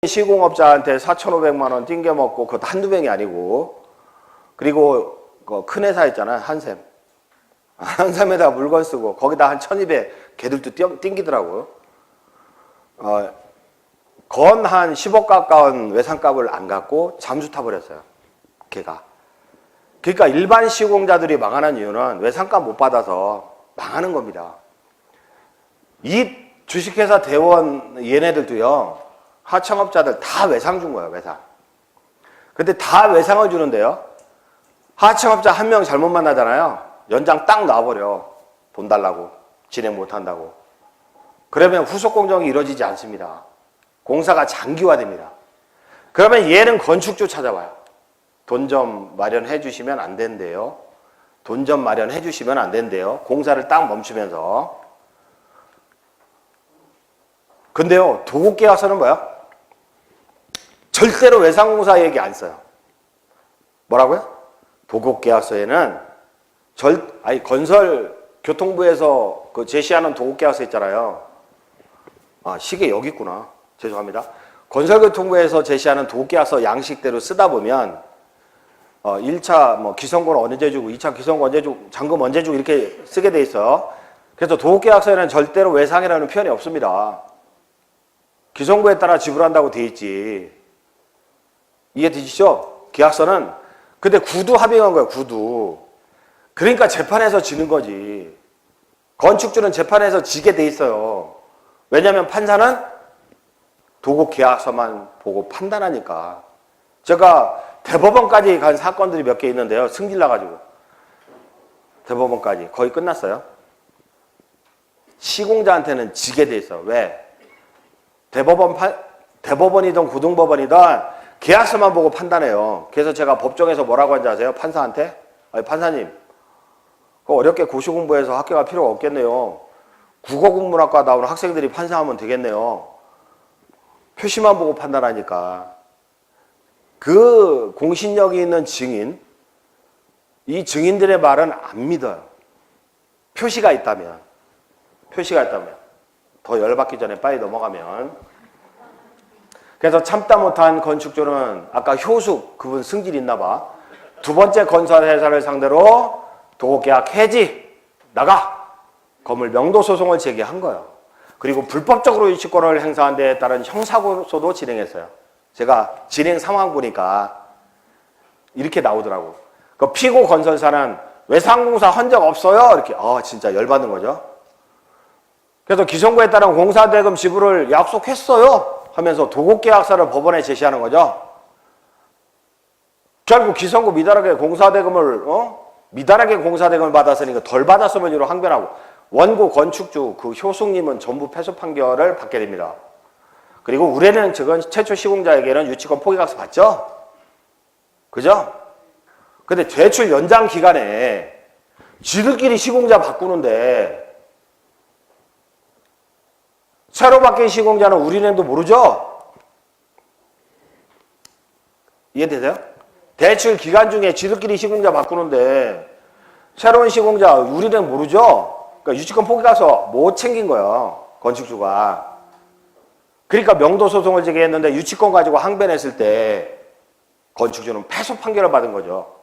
시공업자한테 4,500만 원 띵겨먹고 그것도 한두 명이 아니고, 그리고 그 큰 회사 있잖아요. 한샘. 한샘에다 물건 쓰고 거기다 한 1,200 걔들도 띵기더라고요. 건 한 10억 가까운 외상값을 안 갖고 잠수 타버렸어요. 걔가. 그러니까 일반 시공자들이 망하는 이유는 외상값 못 받아서 망하는 겁니다. 이 주식회사 대원 얘네들도요, 하청업자들 다 외상 준 거예요, 외상. 근데 다 외상을 주는데요, 하청업자 한 명 잘못 만나잖아요. 연장 딱 놔버려. 돈 달라고. 진행 못 한다고. 그러면 후속 공정이 이루어지지 않습니다. 공사가 장기화됩니다. 그러면 얘는 건축주 찾아와요. 돈 좀 마련해 주시면 안 된대요. 돈 좀 마련해 주시면 안 된대요. 공사를 딱 멈추면서. 근데요, 도급계약서는 뭐야? 절대로 외상공사 얘기 안 써요. 뭐라고요? 도급계약서에는 건설교통부에서 그 제시하는 도급계약서 있잖아요. 아, 시계 여기 있구나. 죄송합니다. 건설교통부에서 제시하는 도급계약서 양식대로 쓰다 보면 1차 뭐 기성권 언제 주고 2차 기성권 언제 주고 잔금 언제 주고 이렇게 쓰게 돼 있어요. 그래서 도급계약서에는 절대로 외상이라는 표현이 없습니다. 기성부에 따라 지불한다고 돼 있지. 이해되시죠? 계약서는. 근데 구두 합의한 거예요, 구두. 그러니까 재판에서 지는 거지. 건축주는 재판에서 지게 돼 있어요. 왜냐하면 판사는 도급 계약서만 보고 판단하니까. 제가 대법원까지 간 사건들이 몇 개 있는데요. 승질 나가지고. 대법원까지. 거의 끝났어요. 시공자한테는 지게 돼 있어. 왜? 대법원이든 고등법원이든 계약서만 보고 판단해요. 그래서 제가 법정에서 뭐라고 하는지 아세요? 판사한테? 아니, 판사님, 어렵게 고시 공부해서 학교 갈 필요가 없겠네요. 국어국문학과 나오는 학생들이 판사하면 되겠네요. 표시만 보고 판단하니까. 그 공신력이 있는 증인, 이 증인들의 말은 안 믿어요. 표시가 있다면. 더 열받기 전에 빨리 넘어가면. 그래서 참다 못한 건축주는 아까 효숙, 그분 승질 있나 봐. 두 번째 건설회사를 상대로 도급계약 해지, 나가! 건물 명도소송을 제기한 거예요. 그리고 불법적으로 유치권을 행사한 데에 따른 형사고소도 진행했어요. 제가 진행 상황 보니까 이렇게 나오더라고. 그 피고 건설사는 외상공사 한 적 없어요. 이렇게. 진짜 열받는 거죠. 그래서 기성부에 따른 공사대금 지불을 약속했어요 하면서 도급계약서를 법원에 제시하는 거죠. 결국 기성부 미달하게 공사대금을 받았으니까 덜 받았으면 이로 항변하고, 원고 건축주 그 효숙님은 전부 패소 판결을 받게 됩니다. 그리고 우리는 최초 시공자에게는 유치권 포기각서 받죠? 그죠? 근데 대출 연장 기간에 지들끼리 시공자 바꾸는데 새로 바뀐 시공자는 우리는도 모르죠? 이해되세요? 대출 기간 중에 지들끼리 시공자 바꾸는데 새로운 시공자 우리는 모르죠? 그러니까 유치권 포기가서 못 챙긴 거예요, 건축주가. 그러니까 명도소송을 제기했는데 유치권 가지고 항변했을 때 건축주는 패소 판결을 받은 거죠.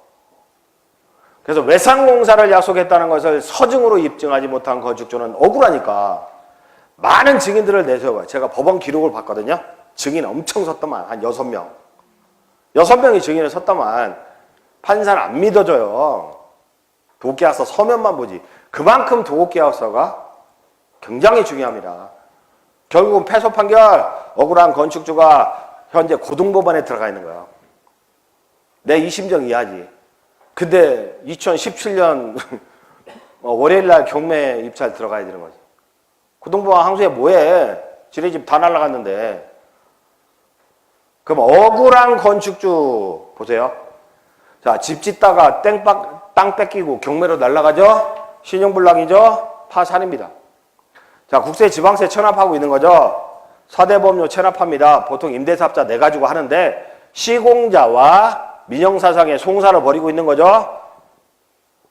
그래서 외상공사를 약속했다는 것을 서증으로 입증하지 못한 건축주는 억울하니까 많은 증인들을 내세워요. 제가 법원 기록을 봤거든요. 증인 엄청 섰더만, 한 6명. 6명이 증인을 섰더만 판사는 안 믿어줘요. 도급계약서 서면만 보지. 그만큼 도급계약서가 굉장히 중요합니다. 결국은 패소 판결, 억울한 건축주가 현재 고등법원에 들어가 있는 거예요. 내 2심정 이해하지. 근데 2017년 월요일날 경매 입찰 들어가야 되는 거지. 고등법원 항소에 뭐해? 지네 집 다 날라갔는데. 그럼 억울한 건축주 보세요. 자, 집 짓다가 땅 뺏기고 경매로 날라가죠? 신용불량이죠? 파산입니다. 자, 국세 지방세 체납하고 있는 거죠? 사대보험료 체납합니다. 보통 임대사업자 내 가지고 하는데 시공자와 민영사상의 송사를 벌이고 있는 거죠?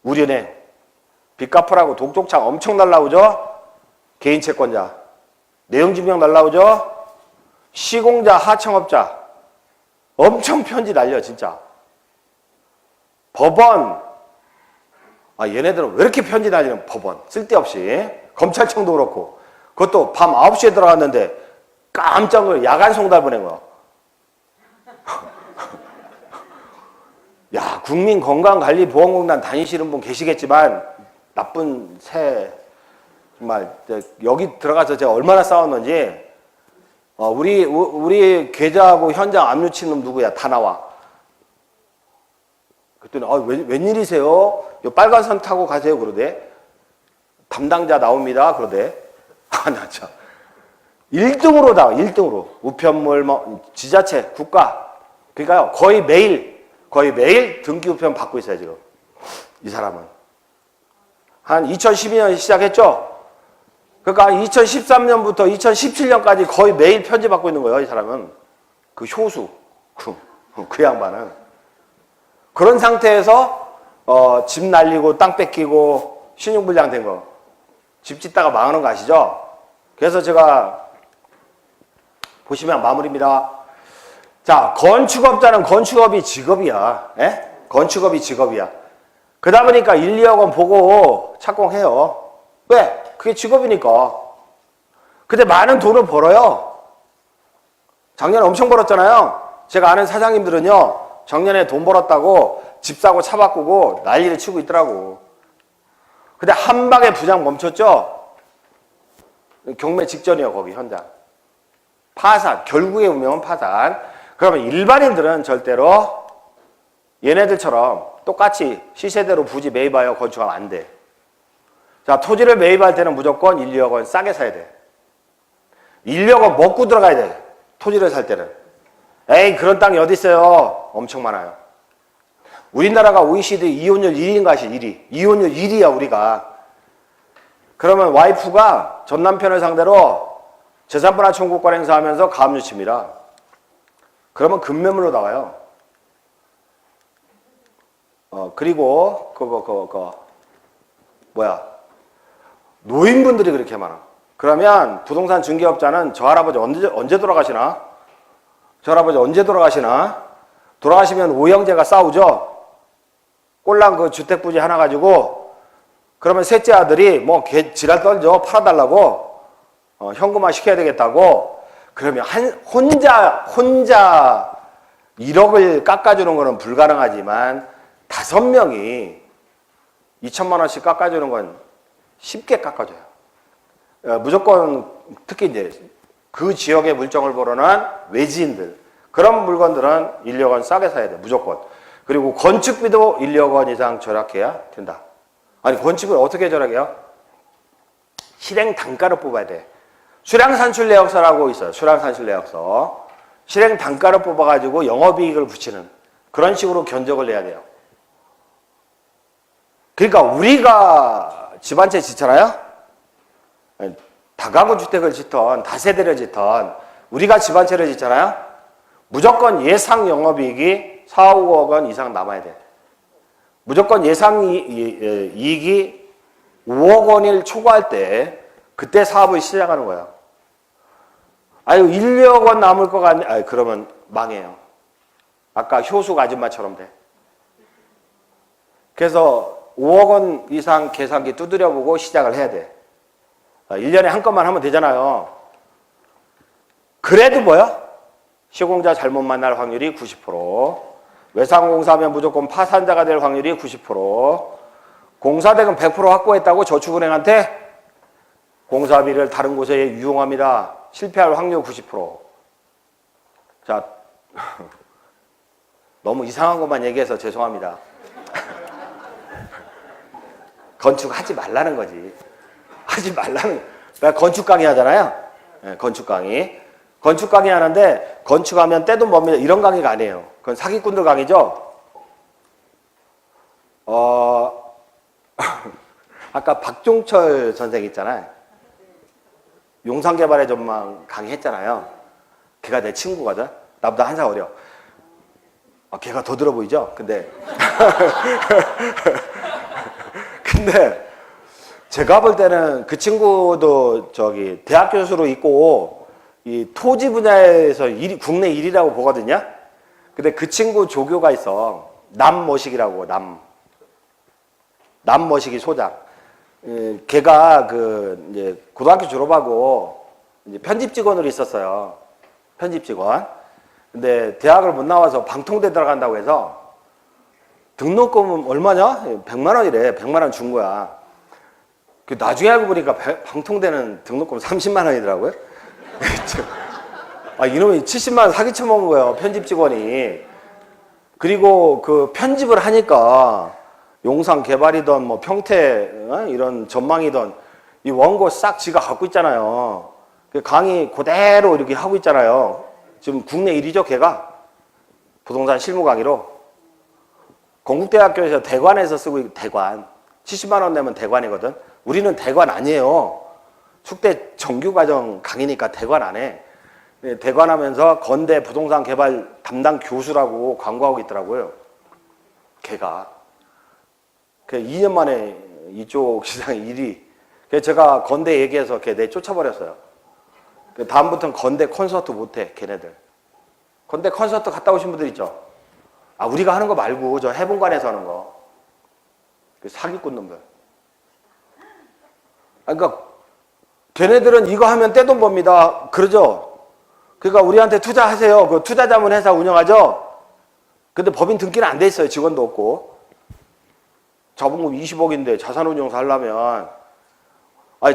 우리은행 빚 갚으라고 독촉장 엄청 날라오죠? 개인 채권자 내용증명 날라오죠? 시공자, 하청업자 엄청 편지 날려 진짜. 법원, 얘네들은 왜 이렇게 편지 날리는 법원 쓸데없이. 검찰청도 그렇고. 그것도 밤 9시에 들어갔는데 깜짝 놀라 야간 송달 보낸 거야. 야, 국민건강관리보험공단 다니시는 분 계시겠지만 나쁜 새 정말 여기 들어가서 제가 얼마나 싸웠는지. 우리 계좌하고 현장 압류친 놈 누구야? 다 나와. 그랬더니 웬일이세요? 빨간 선 타고 가세요 그러대. 담당자 나옵니다 그러대. 나 참. 1등으로 나와. 1등으로. 우편물 지자체 국가. 그러니까요 거의 매일 등기 우편 받고 있어요 지금. 이 사람은. 한 2012년 시작했죠? 그러니까 2013년부터 2017년까지 거의 매일 편지 받고 있는 거예요, 이 사람은. 그 효수. 그 양반은. 그런 상태에서, 집 날리고, 땅 뺏기고, 신용불량 된 거. 집 짓다가 망하는 거 아시죠? 그래서 제가, 보시면 마무리입니다. 자, 건축업자는 건축업이 직업이야. 예? 건축업이 직업이야. 그러다 보니까 1, 2억 원 보고 착공해요. 왜? 그게 직업이니까. 근데 많은 돈을 벌어요. 작년에 엄청 벌었잖아요. 제가 아는 사장님들은요, 작년에 돈 벌었다고 집 사고 차 바꾸고 난리를 치고 있더라고. 근데 한 방에 부장 멈췄죠? 경매 직전이요, 거기 현장. 파산. 결국의 운명은 파산. 그러면 일반인들은 절대로 얘네들처럼 똑같이 시세대로 부지 매입하여 건축하면 안 돼. 자, 토지를 매입할 때는 무조건 1, 2억 원 싸게 사야 돼. 1, 2억 원 먹고 들어가야 돼. 토지를 살 때는. 에이, 그런 땅이 어디 있어요? 엄청 많아요. 우리나라가 OECD 이혼율 1위인가 하시 1위. 이혼율 1위야, 우리가. 그러면 와이프가 전 남편을 상대로 재산분할 청구권 행사하면서 가압류 칩니다. 그러면 금매물로 나와요. 그리고, 노인분들이 그렇게 많아. 그러면 부동산 중개업자는 저 할아버지 언제 돌아가시나? 저 할아버지 언제 돌아가시나? 돌아가시면 오형제가 싸우죠? 꼴랑 그 주택부지 하나 가지고, 그러면 셋째 아들이 지랄 떨죠? 팔아달라고. 현금화 시켜야 되겠다고. 그러면 혼자 1억을 깎아주는 거는 불가능하지만, 5명이 2천만 원씩 깎아주는 건 쉽게 깎아줘요. 무조건 특히 이제 그 지역의 물정을 보러는 외지인들, 그런 물건들은 1, 2억 원 싸게 사야 돼, 무조건. 그리고 건축비도 1, 2억 원 이상 절약해야 된다. 아니, 건축을 어떻게 절약해요? 실행 단가를 뽑아야 돼. 수량산출내역서라고 있어요. 수량산출내역서. 실행 단가를 뽑아가지고 영업이익을 붙이는 그런 식으로 견적을 내야 돼요. 그러니까 우리가 집 한 채 짓잖아요? 다가구 주택을 짓던, 다세대를 짓던, 우리가 집 한 채를 짓잖아요? 무조건 예상 영업이익이 4, 5억 원 이상 남아야 돼. 무조건 예상 이익이 5억 원을 초과할 때, 그때 사업을 시작하는 거예요. 아유, 1, 2억 원 남을 것 같네. 그러면 망해요. 아까 효숙 아줌마처럼 돼. 그래서 5억 원 이상 계산기 두드려보고 시작을 해야 돼. 1년에 한 건만 하면 되잖아요. 그래도 뭐야? 시공자 잘못 만날 확률이 90%, 외상공사하면 무조건 파산자가 될 확률이 90%, 공사대금 100% 확보했다고 저축은행한테 공사비를 다른 곳에 유용합니다. 실패할 확률 90%. 자, 너무 이상한 것만 얘기해서 죄송합니다. 건축하지 말라는 거지. 하지 말라는. 나 건축 강의 하잖아요. 네, 건축 강의. 건축 강의 하는데 건축하면 떼돈 법니다. 이런 강의가 아니에요. 그건 사기꾼들 강의죠. 아까 박종철 선생 있잖아요. 용산개발의 전망 강의했잖아요. 걔가 내 친구거든. 나보다 한 살 어려. 걔가 더 들어 보이죠? 근데 제가 볼 때는 그 친구도 대학 교수로 있고 이 토지 분야에서 국내 1위라고 보거든요. 근데 그 친구 조교가 있어. 남머식이라고, 남머식이 소장. 걔가 이제 고등학교 졸업하고 이제 편집 직원으로 있었어요. 편집 직원. 근데 대학을 못 나와서 방통대 들어간다고 해서 등록금은 얼마냐? 100만 원이래. 100만 원 준 거야. 나중에 알고 보니까 방통대는 등록금 30만 원이더라고요. 이놈이 70만 원 사기 쳐먹은 거예요. 편집 직원이. 그리고 그 편집을 하니까 용산 개발이든 뭐 평택 이런 전망이든 이 원고 싹 지가 갖고 있잖아요. 강의 그대로 이렇게 하고 있잖아요. 지금 국내 1위죠, 걔가. 부동산 실무 강의로. 건국대학교에서 대관에서 쓰고 있고, 대관. 70만 원 내면 대관이거든. 우리는 대관 아니에요. 숙대 정규과정 강의니까 대관 안 해. 대관하면서 건대 부동산 개발 담당 교수라고 광고하고 있더라고요. 걔가. 2년 만에 이쪽 시장 1위. 제가 건대 얘기해서 걔 내쫓아버렸어요. 다음부터는 건대 콘서트 못해, 걔네들. 건대 콘서트 갔다 오신 분들 있죠? 우리가 하는 거 말고 저 해본관에서 하는 거. 사기꾼 놈들. 그러니까 걔네들은 이거 하면 떼돈 법니다. 그러죠? 그러니까 우리한테 투자하세요. 그 투자자문 회사 운영하죠? 근데 법인 등기는 안 돼 있어요. 직원도 없고. 자본금 20억인데 자산운용 살려면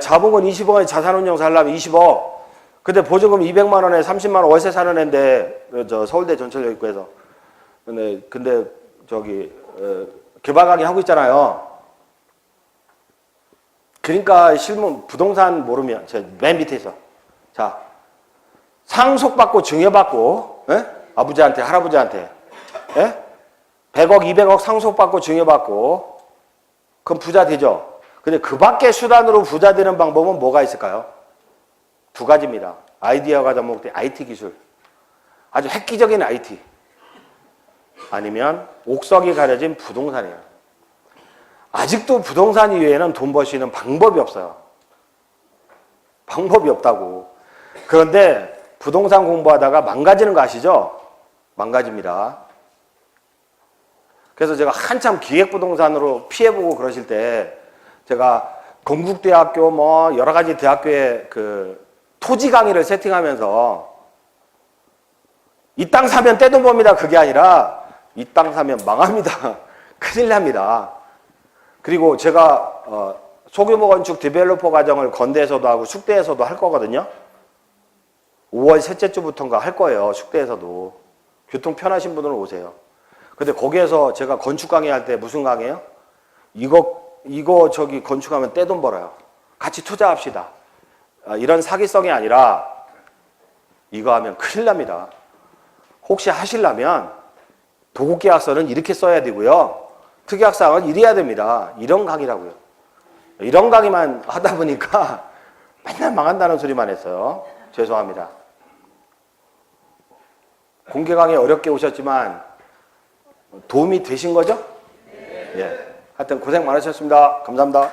자본금 20억에 자산운용 살려면 20억. 근데 보증금 200만 원에 30만 원 월세 사는 애인데 저 서울대 전철역 입구에서. 근데 저기 개발 강의 하고 있잖아요. 그러니까 실무 부동산 모르면 맨 밑에 있어. 자, 상속받고 증여받고 아버지한테 할아버지한테 100억 200억 상속받고 증여받고 그럼 부자 되죠. 근데 그 밖에 수단으로 부자 되는 방법은 뭐가 있을까요? 두 가지입니다. 아이디어가 접목된 IT 기술. 아주 획기적인 IT. 아니면 옥석이 가려진 부동산이에요. 아직도 부동산 이외에는 돈 벌 수 있는 방법이 없어요. 방법이 없다고. 그런데 부동산 공부하다가 망가지는 거 아시죠? 망가집니다. 그래서 제가 한참 기획부동산으로 피해보고 그러실 때 제가 건국대학교 뭐 여러 가지 대학교에 그 토지 강의를 세팅하면서 이 땅 사면 떼돈 법니다. 그게 아니라 이 땅 사면 망합니다. 큰일 납니다. 그리고 제가 소규모 건축 디벨로퍼 과정을 건대에서도 하고 숙대에서도 할 거거든요. 5월 셋째 주부터인가 할 거예요. 숙대에서도. 교통 편하신 분들은 오세요. 근데 거기에서 제가 건축 강의할 때 무슨 강의예요? 이거 저기 건축하면 떼돈 벌어요. 같이 투자합시다. 이런 사기성이 아니라 이거 하면 큰일 납니다. 혹시 하시려면 도급계약서는 이렇게 써야 되고요. 특약사항은 이래야 됩니다. 이런 강의라고요. 이런 강의만 하다 보니까 맨날 망한다는 소리만 했어요. 죄송합니다. 공개 강의 어렵게 오셨지만 도움이 되신 거죠? 예. 하여튼 고생 많으셨습니다. 감사합니다.